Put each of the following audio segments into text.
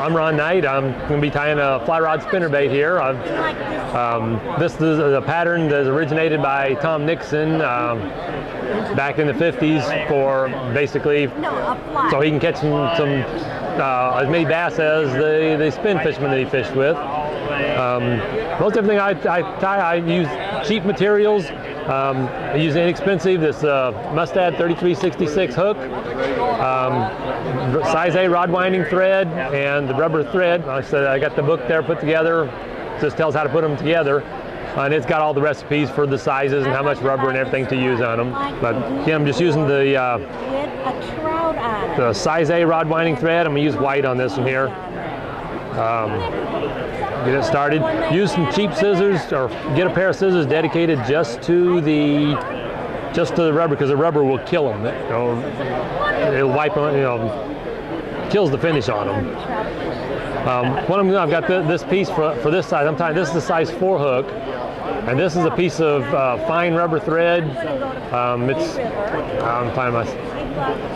I'm Ron Knight. I'm going to be tying a Fly-Rod Spinnerbait here. This is a pattern that originated by Tom Nixon back in the 50s for basically so he can catch some as many bass as the spin fishermen that he fished with. Most everything I tie, I use cheap materials. I use inexpensive, this Mustad 3366 hook, size A rod winding thread, and the rubber thread. Like I said, I got the book there put together. Just tells how to put them together. And it's got all the recipes for the sizes and how much rubber and everything to use on them. But again, I'm just using the size A rod winding thread. I'm going to use white on this one here. Get it started. Use some cheap scissors, or get a pair of scissors dedicated just to the rubber, because the rubber will kill them. It'll wipe them. Kills the finish on them. What I'm doing, I've got this piece for this size. I'm tying. This is the size 4 hook, and this is a piece of fine rubber thread.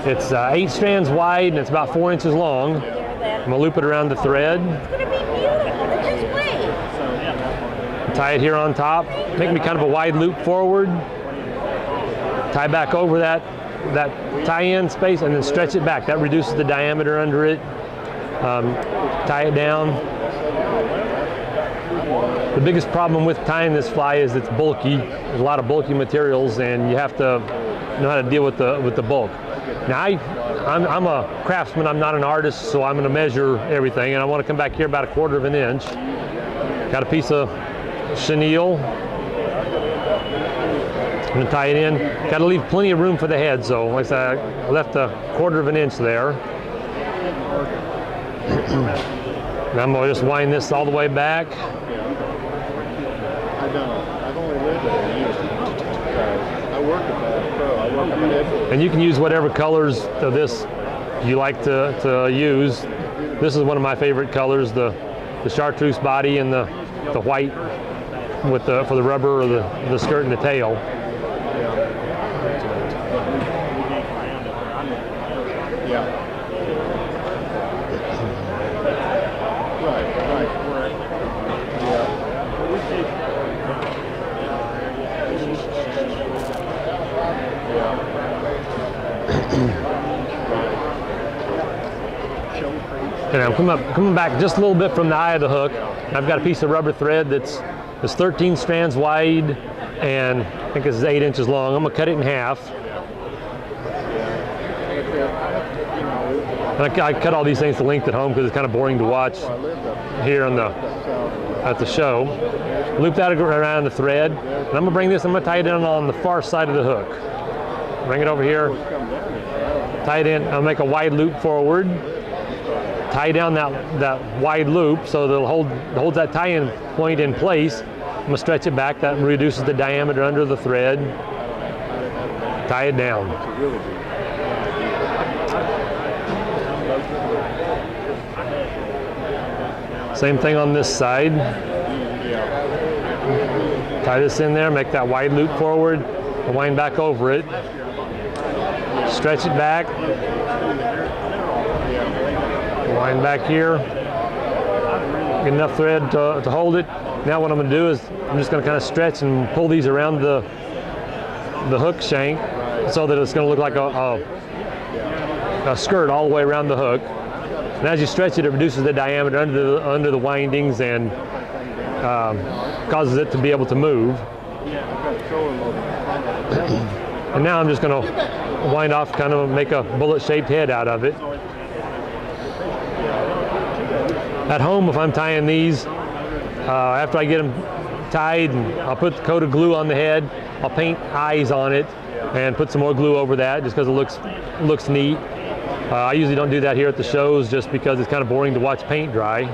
It's 8 strands wide and it's about 4 inches long. I'm gonna loop it around the thread. Tie it here on top. Make me kind of a wide loop forward. Tie back over that tie-in space and then stretch it back. That reduces the diameter under it. Tie it down. The biggest problem with tying this fly is it's bulky. There's a lot of bulky materials, and you have to know how to deal with the bulk. Now I'm a craftsman. I'm not an artist, so I'm going to measure everything, and I want to come back here about 1/4 of an inch. Got a piece of chenille. I'm going to tie it in. Got to leave plenty of room for the head, so like I said, I left 1/4 of an inch there. And I'm going to just wind this all the way back. I've only lived there. I work at that pro. I work at that. And you can use whatever colors of this you like to use. This is one of my favorite colors, the chartreuse body and the white with for the rubber or the skirt and the tail. Yeah. And I'm coming back just a little bit from the eye of the hook. I've got a piece of rubber thread that's 13 strands wide, and I think it's 8 inches long. I'm gonna cut it in half. And I cut all these things to length at home because it's kind of boring to watch here at the show. Loop that around the thread, and I'm gonna tie it in on the far side of the hook. Bring it over here, tie it in. I'll make a wide loop forward. Tie down that wide loop so that it'll hold that tie-in point in place. I'm gonna stretch it back. That reduces the diameter under the thread. Tie it down. Same thing on this side. Tie this in there, make that wide loop forward, and wind back over it. Stretch it back. Wind back here. Get enough thread to hold it. Now what I'm going to do is I'm just going to kind of stretch and pull these around the hook shank so that it's going to look like a skirt all the way around the hook. And as you stretch it, it reduces the diameter under the windings and causes it to be able to move. And now I'm just going to wind off, kind of make a bullet-shaped head out of it. At home, if I'm tying these, after I get them tied, I'll put the coat of glue on the head. I'll paint eyes on it and put some more glue over that just because it looks neat. I usually don't do that here at the shows just because it's kind of boring to watch paint dry.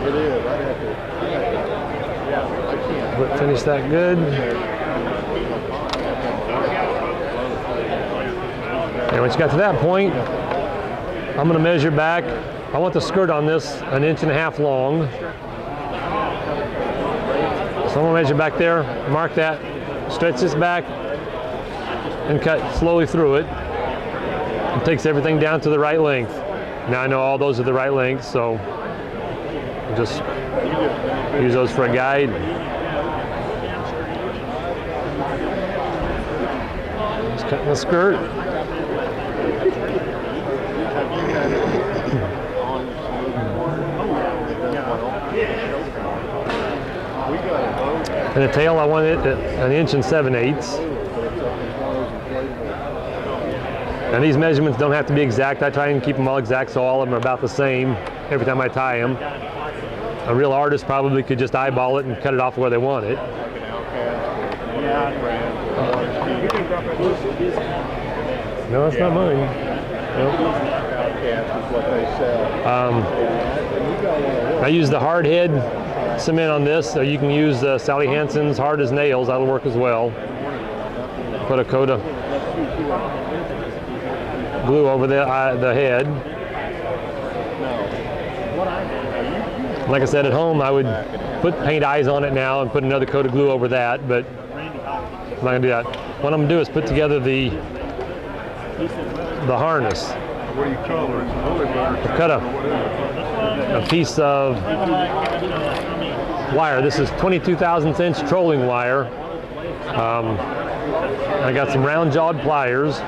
It is. But finish that good. And once you got to that point, I'm going to measure back. I want the skirt on this 1.5 inches long. So I'm going to measure back there, mark that, stretch this back, and cut slowly through it. It takes everything down to the right length. Now I know all those are the right lengths, so just use those for a guide. Just cutting the skirt. And the tail, I want it at 1 7/8". And these measurements don't have to be exact. I try and keep them all exact so all of them are about the same every time I tie them. A real artist probably could just eyeball it and cut it off where they want it. No, that's not mine. I use the hard head cement on this, so you can use Sally Hansen's hard as nails. That'll work as well. Put a coat of glue over the head. Like I said, at home I would put paint eyes on it now and put another coat of glue over that, but I'm not gonna do that. What I'm gonna do is put together the harness. What do you call it? Cut a piece of wire. This is 22/1000 trolling wire. I got some round-jawed pliers.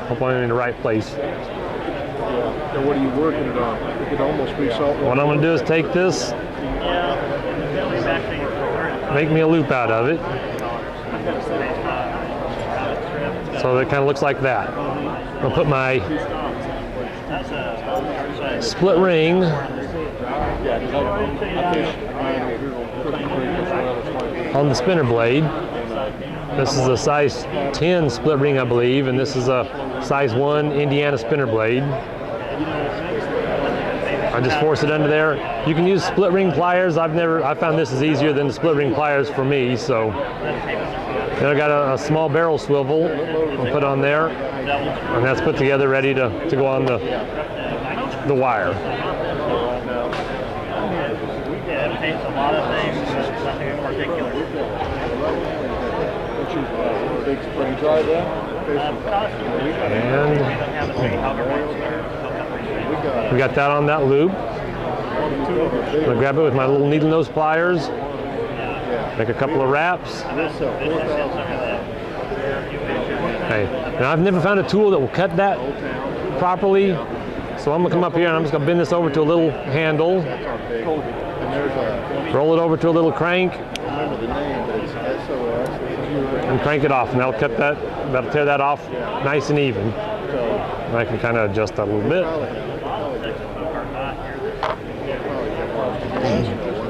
Hope I'm in the right place. And what are you working it on? It could almost be something. What I'm going to do is take this, make me a loop out of it. So that kind of looks like that. I'll put my split ring on the spinner blade. This is a size 10 split ring, I believe, and this is a size 1 Indiana spinner blade. I just force it under there. You can use split ring pliers. I found this is easier than the split ring pliers for me. So then I got a small barrel swivel I'll put on there, and that's put together ready to go on the wire. It paints a lot of things, nothing in particular. Big spring dry there. And we got that on that loop. I'm gonna grab it with my little needle nose pliers, make a couple of wraps. Okay, and I've never found a tool that will cut that properly, so I'm gonna come up here and I'm just gonna bend this over to a little handle, roll it over to a little crank, and crank it off, and that'll tear that off nice and even. And I can kind of adjust that a little bit.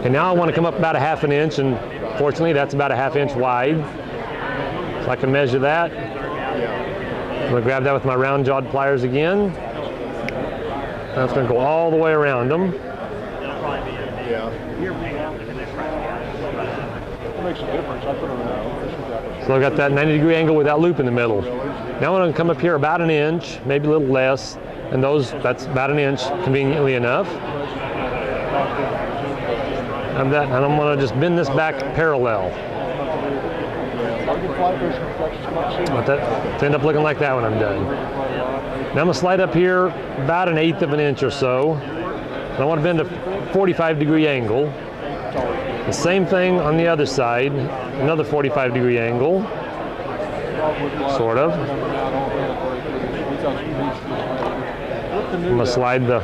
And now I want to come up about 1/2 inch, and fortunately that's about 1/2 inch wide. So I can measure that. I'm going to grab that with my round-jawed pliers again. That's going to go all the way around them. Makes a difference. I put it around. So I've got that 90-degree angle with that loop in the middle. Now I'm going to come up here about 1 inch, maybe a little less, and that's about 1 inch, conveniently enough. And I'm going to just bend this back parallel. Want that to end up looking like that when I'm done. Now I'm going to slide up here about 1/8 of an inch or so. And I want to bend a 45-degree angle. The same thing on the other side, another 45-degree angle, sort of. I'm going to slide the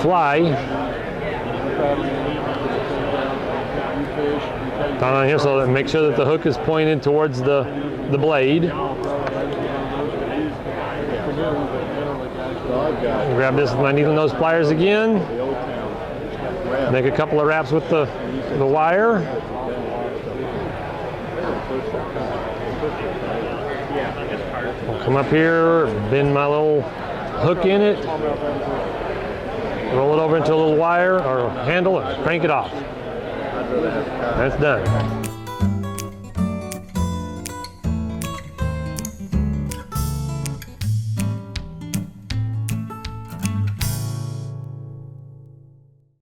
fly down on here so that make sure that the hook is pointed towards the blade. Grab this with my needle nose pliers again. Make a couple of wraps with the wire. I'll come up here, bend my little hook in it, roll it over into a little wire or handle and crank it off. That's done.